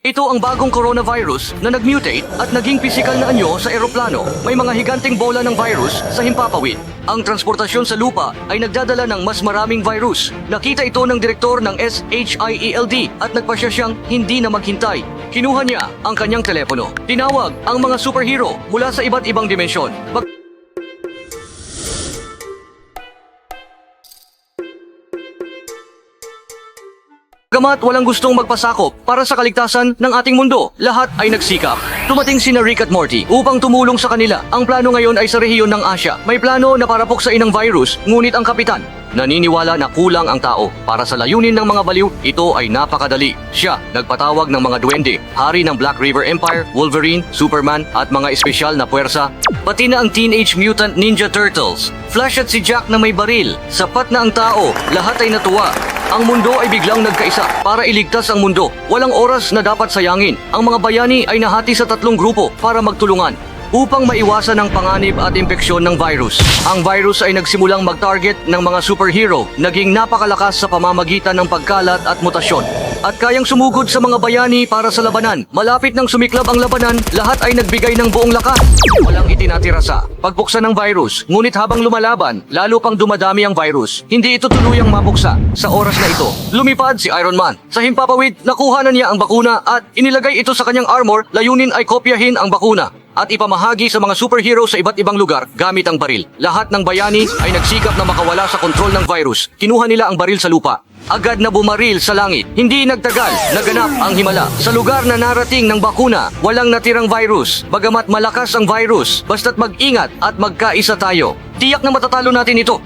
Ito ang bagong coronavirus na nag-mutate at naging pisikal na anyo sa eroplano. May mga higanting bola ng virus sa himpapawid. Ang transportasyon sa lupa ay nagdadala ng mas maraming virus. Nakita ito ng direktor ng SHIELD at nagpasya siyang hindi na maghintay. Kinuha niya ang kanyang telepono. Tinawag ang mga superhero mula sa iba't ibang dimensyon. Bagamat walang gustong magpasakop para sa kaligtasan ng ating mundo, lahat ay nagsikap. Tumating sina Rick at Morty upang tumulong sa kanila. Ang plano ngayon ay sa rehiyon ng Asya. May plano na para puksain ang virus, ngunit ang kapitan naniniwala na kulang ang tao. Para sa layunin ng mga baliw, ito ay napakadali. Siya nagpatawag ng mga duwende, hari ng Black River Empire, Wolverine, Superman at mga espesyal na puwersa, pati na ang Teenage Mutant Ninja Turtles. Flash at si Jack na may baril. Sapat na ang tao, lahat ay natuwa. Ang mundo ay biglang nagkaisa para iligtas ang mundo. Walang oras na dapat sayangin. Ang mga bayani ay nahati sa 3 grupo para magtulungan upang maiwasan ang panganib at impeksyon ng virus. Ang virus ay nagsimulang mag-target ng mga superhero, naging napakalakas sa pamamagitan ng pagkalat at mutasyon, at kayang sumugod sa mga bayani para sa labanan. Malapit nang sumiklab ang labanan, lahat ay nagbigay ng buong lakas. Walang itinatira sa pagbuksan ng virus, ngunit habang lumalaban, lalo pang dumadami ang virus. Hindi ito tuluyang mabuksa. Sa oras na ito, lumipad si Iron Man. Sa himpapawid, nakuha na niya ang bakuna at inilagay ito sa kanyang armor. Layunin ay kopyahin ang bakuna at ipamahagi sa mga superhero sa iba't ibang lugar gamit ang baril. Lahat ng bayani ay nagsikap na makawala sa kontrol ng virus. Kinuha nila ang baril sa lupa. Agad na bumaril sa langit. Hindi nagtagal, naganap ang himala. Sa lugar na narating ng bakuna, walang natirang virus. Bagamat malakas ang virus, basta't mag-ingat at magkaisa tayo. Tiyak na matatalo natin ito.